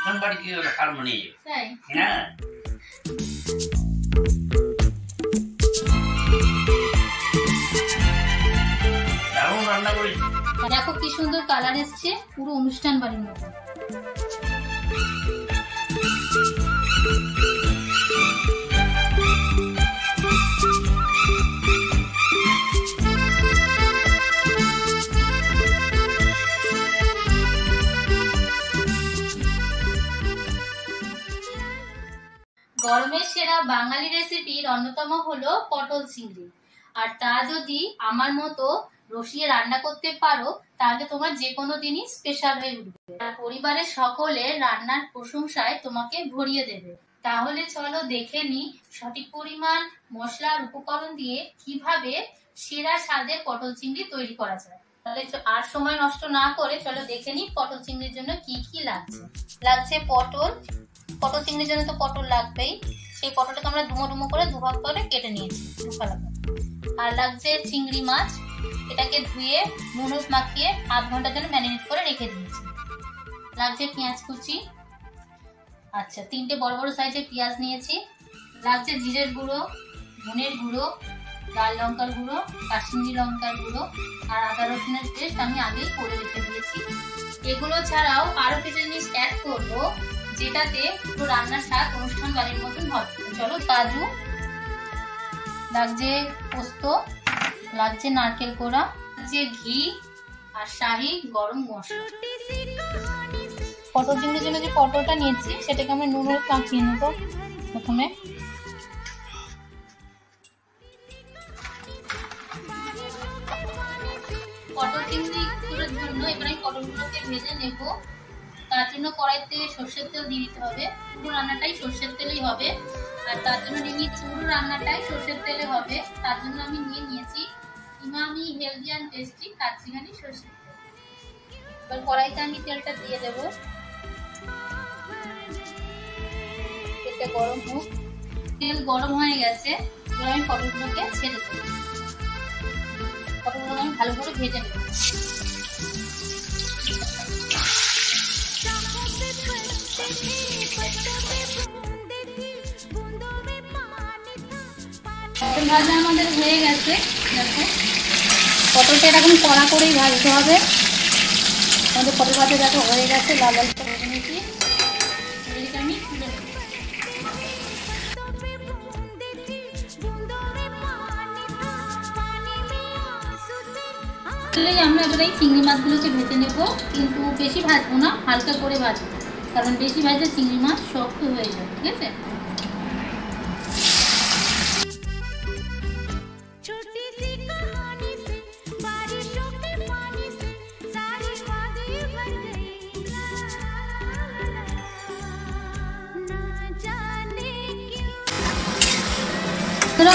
অনুষ্ঠান বাড়ি কি হলো হারমোনি তাই হ্যাঁ দারুণ রান্না করেছি দেখো কি সুন্দর কালার এসছে পুরো অনুষ্ঠান বাড়ির মতো গরমের সেরা বাঙালি রেসিপির অন্যতম হলো পটল চিংড়ি আর তা যদি আমার মতো রসিয়ে রান্না করতে পারো তাহলে তোমার যে কোনো দিনই স্পেশাল হয়ে উঠবে আর পরিবারের সকলের রান্নার প্রশংসায় তোমাকে ভরিয়ে দেবে তাহলে চলো দেখে নি সঠিক পরিমাণ মশলা আর উপকরণ দিয়ে কিভাবে সেরা স্বাদের পটল চিংড়ি তৈরি করা যায় তাহলে আর সময় নষ্ট না করে চলো দেখে নি পটল চিংড়ির জন্য কি কি লাগছে পটল চিংড়ির জন্য তো পটল লাগবেই সেই পটলটাকে আমরা ডুমো ডুমো করে দুভাগ করে কেটে নিয়েছি আর লাগছে চিংড়ি মাছ এটাকে ধুয়ে নুন মাখিয়ে আধ ঘন্টার জন্য ম্যারিনেট করে রেখে দিয়েছি লাগছে পেঁয়াজ কুচি আচ্ছা 3টে বড় বড় সাইজের পেঁয়াজ নিয়েছি লাগছে জিরের গুঁড়ো ধনের গুঁড়ো লাল লঙ্কার গুঁড়ো কাশ্মীরি লঙ্কার গুঁড়ো আর আদা রসুনের পেস্ট আমি আগেই করে রেখে দিয়েছি এগুলো ছাড়াও আরো কিছু জিনিস অ্যাড করবো যেটাতে পুরো রান্নার স্বাদ অনুষ্ঠান বাড়ির মতন হবে চলো কাজু লাগছে পোস্ত লাগছে নারকেল কোড়া লাগছে ঘি আর শাহি গরম মশলা পটল চিংড়ির জন্য যে পটলটা নিয়েছি সেটাকে আমরা নুন মাখিয়ে নেব প্রথমে পটল চিংড়ির জন্য এবার আমি পটলগুলোকে ভেজে নেব তার জন্য কড়াইতে সরষের তেল দিয়ে দিতে হবে পুরো রান্নাটাই সরষের তেলেই হবে আর তার জন্য পুরো রান্নাটাই সরষের তেলে হবে তার জন্য আমি নিয়েছি Emami healthy and tasty kachi ghani সরষের তেল এবার কড়াইতে আমি তেলটা দিয়ে দেবো তেলটা গরম হোক তেল গরম হয়ে গেছে এবার আমি পটলগুলোকে ছেড়ে দেবো পটলগুলো আমি ভালো করে ভেজে নেব পটল ভাজা আমাদের হয়ে গেছে দেখো পটলটা এরকম কড়া করেই ভাজতে হবে আমাদের পটল ভাজা দেখো হয়ে গেছে লাল লাল করে ভেজে নিয়েছি এদিকে আমি তুলে নেব আমরা এবার এই চিংড়ি মাছগুলোকে ভেজে নেব কিন্তু বেশি ভাজবো না হালকা করে ভাজবো কারণ বেশি ভাজলে চিংড়ি মাছ শক্ত হয়ে যায় ঠিক আছে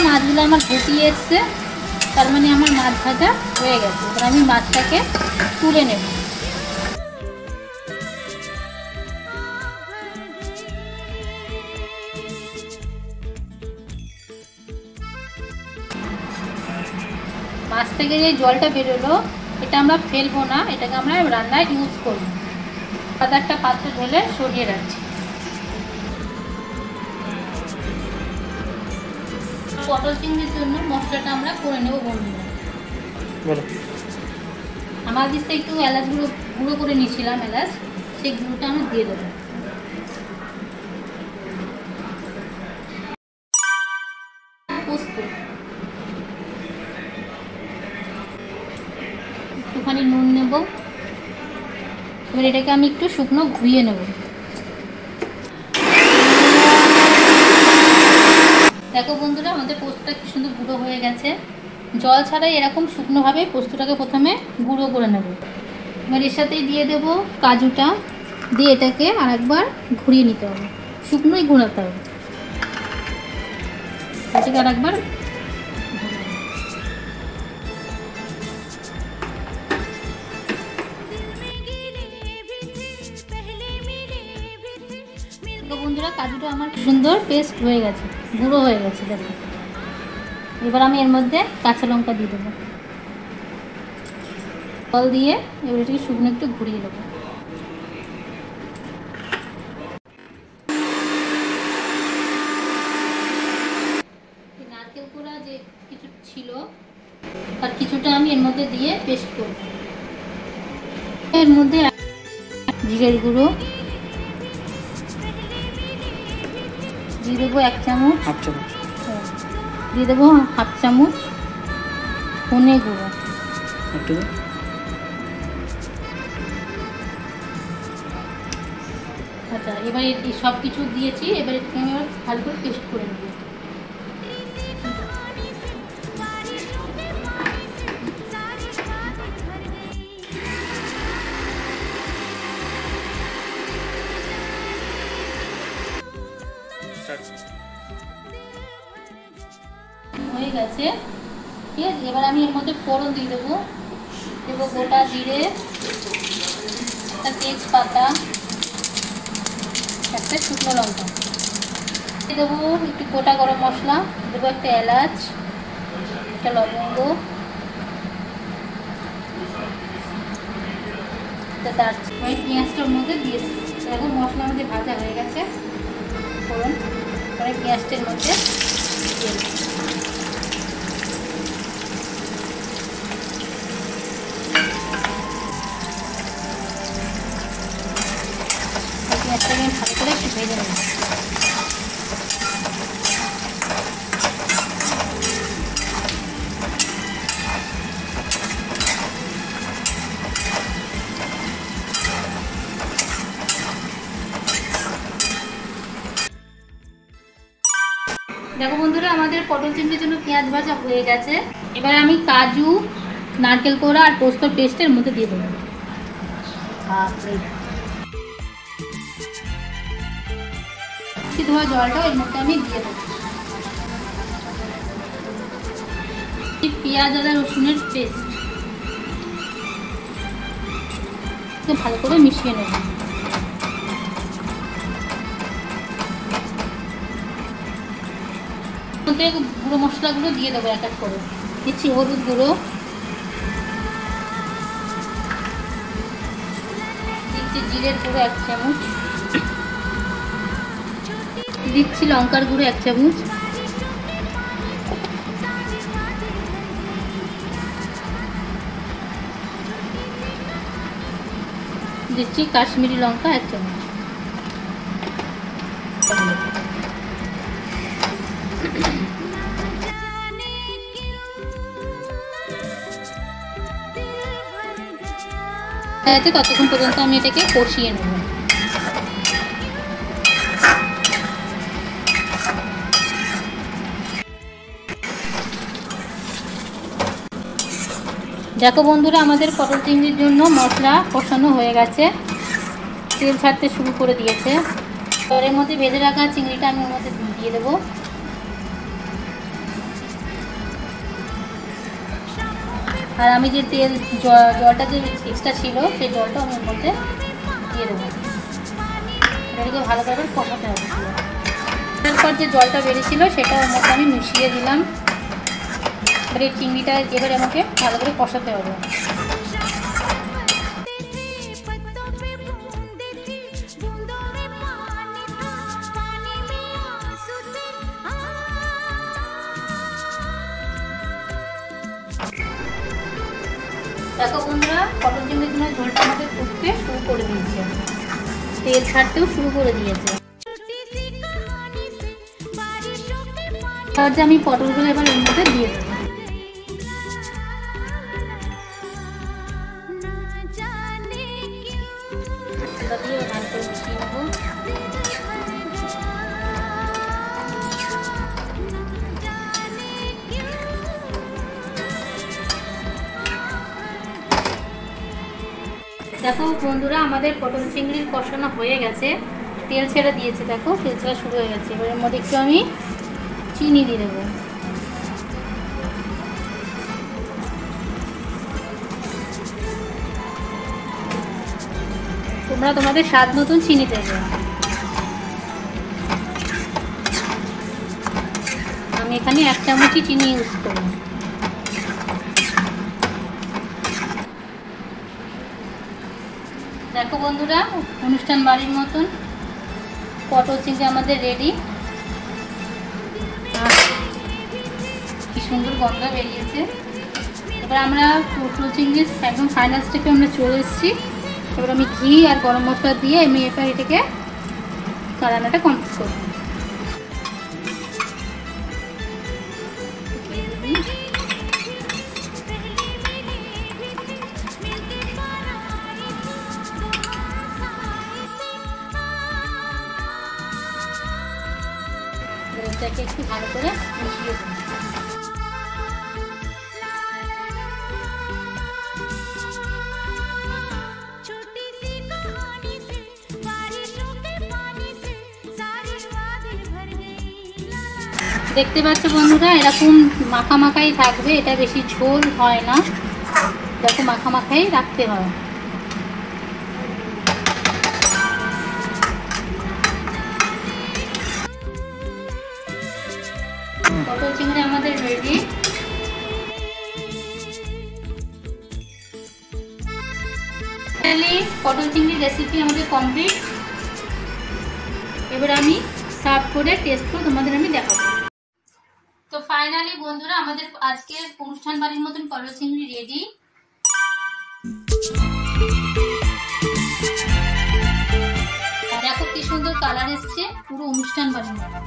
মাছগুলো আমার ফুটিয়ে এসছে তার মানে আমার মাছ ভাজা হয়ে গেছে এবার আমি মাছটাকে তুলে নেব মাছ থেকে যে জলটা বেরোলো এটা আমরা ফেলবো না এটাকে আমরা রান্নায় ইউজ করবো আলাদা একটা পাত্রে ঢেলে সরিয়ে রাখছি পটল চিংড়ির জন্য মশলাটা আমরা করে নেব বন্ধুরা আমার দিকে একটু এলাচ গুঁড়ো করে নিয়েছিলাম এলাচ সেই গুঁড়োটা আমরা দিয়ে দেবো পোস্ত একটুখানি নুন নেব এবার এটাকে আমি একটু শুকনো ধুয়ে নেব দেখো বন্ধুরা আমাদের পোস্তটা কি সুন্দর গুঁড়ো হয়ে গেছে জল ছাড়াই এরকম শুকনোভাবে পোস্তটাকে প্রথমে গুঁড়ো করে নেব এবার এর সাথেই দিয়ে দেব কাজুটা দিয়ে এটাকে আরেকবার ঘুরিয়ে নিতে হবে শুকনোই ঘোরাতে হবে এটাকে আরেকবার বন্ধুরা কাজুটা আমার সুন্দর পেস্ট হয়ে গেছে গুঁড়ো হয়ে গেছে দেখো এবার আমি এর মধ্যে কাঁচা লঙ্কা দিয়ে দেবো জল দিয়ে এবার এটাকে শুকনো একটু ঘুরিয়ে দেবো আর কিছুটা আমি এর মধ্যে দিয়ে পেস্ট করব। এর মধ্যে জিরের গুঁড়ো দিয়ে দেবো 1 চামচ, দিয়ে দেবো 1/2 চামচ ধনে গুঁড়ো, আচ্ছা এবার এই সব কিছু দিয়েছি, এবার এটাকে আমি ভালো করে পেস্ট করে নেব। হয়ে গেছে, ঠিক আছে। এবার আমি এর মধ্যে ফোড়ন দিয়ে দেবো, গোটা জিরে, একটা তেজপাতা, একটা শুকনো লঙ্কা দিয়ে দেবো, একটু গোটা গরম মশলা দেবো, একটা এলাচ, একটা লবঙ্গ, দারচিনি, পেঁয়াজটার মধ্যে দিয়ে দেবো। দেখো মশলার মধ্যে ভাজা হয়ে গেছে ফোড়ন, পরে পেঁয়াজটার মধ্যে দিয়ে দেবো। পেঁয়াজটাকে ভালো করে একটু ভেজে নেব। দেখো বন্ধুরা, আমাদের পটল চিংড়ির জন্য পেঁয়াজ ভাজা হয়ে গেছে। এবার আমি কাজু, নারকেল কোড়া আর পোস্তর পেস্টের মধ্যে দিয়ে দেবো। ধোয়া জলটা এর মধ্যে আমি দিয়ে দেবো। পেঁয়াজ আদা রসুনের পেস্ট ভালো করে মিশিয়ে নেব। গুঁড়ো মশলাগুলো দিয়ে দেবো এক এক করে। দিচ্ছি হলুদ গুঁড়ো, দিচ্ছি জিরের গুঁড়ো 1 চামচ, দিচ্ছি লঙ্কার গুঁড়ো 1 চামচ, দিচ্ছি কাশ্মীরি লঙ্কা 1 চামচ। ততক্ষণ পর্যন্ত আমি এটাকে কষিয়ে নেব। দেখো বন্ধুরা, আমাদের পটল চিংড়ির জন্য মশলা কষানো হয়ে গেছে, তেল ছাড়তে শুরু করে দিয়েছে। এর মধ্যে ভেজে রাখা চিংড়িটা আমি ওর মধ্যে দিয়ে দেবো। আর আমি যে জলটা যে এক্সট্রা ছিল সেই জলটা আমি ওর মধ্যে দিয়ে দেবো। এটাকে ভালো করে কষাতে হবে। তারপর যে জলটা বেরিয়েছিল সেটা ওর মধ্যে আমি মিশিয়ে দিলাম। এবার এই চিংড়িটা এবারে আমাকে ভালো করে কষাতে হবে। দেখো বন্ধুরা, পটল চিংড়ির জন্য ঝোলটা আমাদের ফুটতে শুরু করে দিয়েছে, তেল ছাড়তেও শুরু করে দিয়েছে। তাহলে আমি পটলগুলো এবার এর মধ্যে দিয়ে দেবো। দেখো বন্ধুরা, আমাদের পটল চিংড়ির কষানো হয়ে গেছে, তেল ছেড়ে দিয়েছে। দেখো তেল ছেড়া শুরু হয়ে গেছে। এবার এর মধ্যে একটু আমি চিনি দিয়ে দেবো। তোমরা তোমাদের স্বাদ মতন চিনি দেবে। আমি এখানে 1 চামচই চিনি ইউজ করব। দেখো বন্ধুরা, অনুষ্ঠান বাড়ির মতন পটল চিংড়ি আমাদের রেডি। কি সুন্দর গন্ধ বেরিয়েছে। এবার আমরা পটল চিংড়ি একদম ফাইনাল স্টেপে আমরা চলে এসেছি। এবার আমি ঘি আর গরম মশলা দিয়ে আমি এবার এটাকে রান্নাটা কমপ্লিট করব। এটাকে একটু ভালো করে মিশিয়ে দেব। দেখতে পাচ্ছ বন্ধুরা, এরকম মাখা মাখাই থাকবে, এটা বেশি ঝোল হয় না, এরকম মাখা মাখাই রাখতে হয়। পটল চিংড়ি আমাদের রেডি। পটল চিংড়ি রেসিপি আমাদের কমপ্লিট। এবার আমি সার্ভ করে টেস্ট করে তোমাদের আমি দেখাবো। তো ফাইনালি বন্ধুরা আমাদের আজকের অনুষ্ঠান বাড়ির মতন পটল চিংড়ি রেডি। দেখো কি সুন্দর কালার এসছে, পুরো অনুষ্ঠান বাড়ির মতো।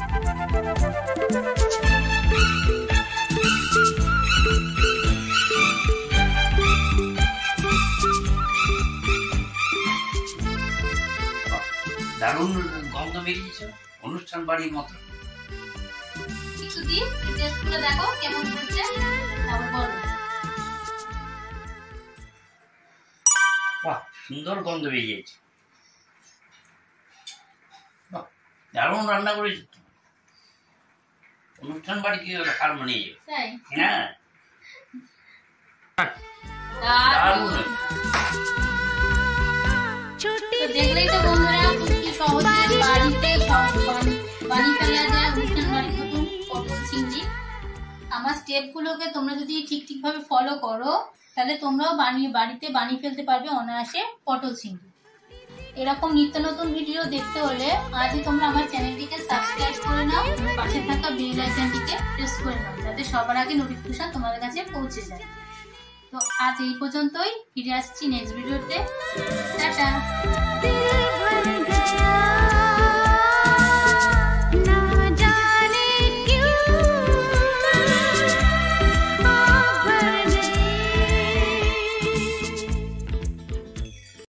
দারুণ গন্ধ বেরিয়েছে, অনুষ্ঠান বাড়ির মতো। কিছু দিয়ে টেস্ট করে দেখো কেমন হচ্ছে, তারপর বলো। বাহ, সুন্দর গন্ধ বেরিয়েছে। বাহ, দারুণ রান্না করেছো। অনুষ্ঠান বাড়ি কি হার মানিয়ে যাবে। তাই? হ্যাঁ, দারুণ। দেখলেই তো বন্ধুরা খুব সহজে বাড়িতে বানিয়ে ফেলা যায় অনুষ্ঠান বাড়ির মতন পটল চিংড়ি। আমার স্টেপগুলোকে তোমরা যদি ঠিক ভাবে ফলো করো তাহলে তোমরাও বাড়িতে বানিয়ে ফেলতে পারবে অনায়াসে পটল চিংড়ি। এরকম নিত্য নতুন ভিডিও দেখতে হলে আজই তোমরা আমার চ্যানেলটিকে সাবস্ক্রাইব করে নাও, পাশে থাকা বেল আইকনটিকে প্রেস করে নাও, যাতে সবার আগে নোটিফিকেশন তোমাদের কাছে পৌঁছে যায়। তো আজ এই পর্যন্তই, ফিরে আসছি নেক্সট ভিডিওতে। টাটা।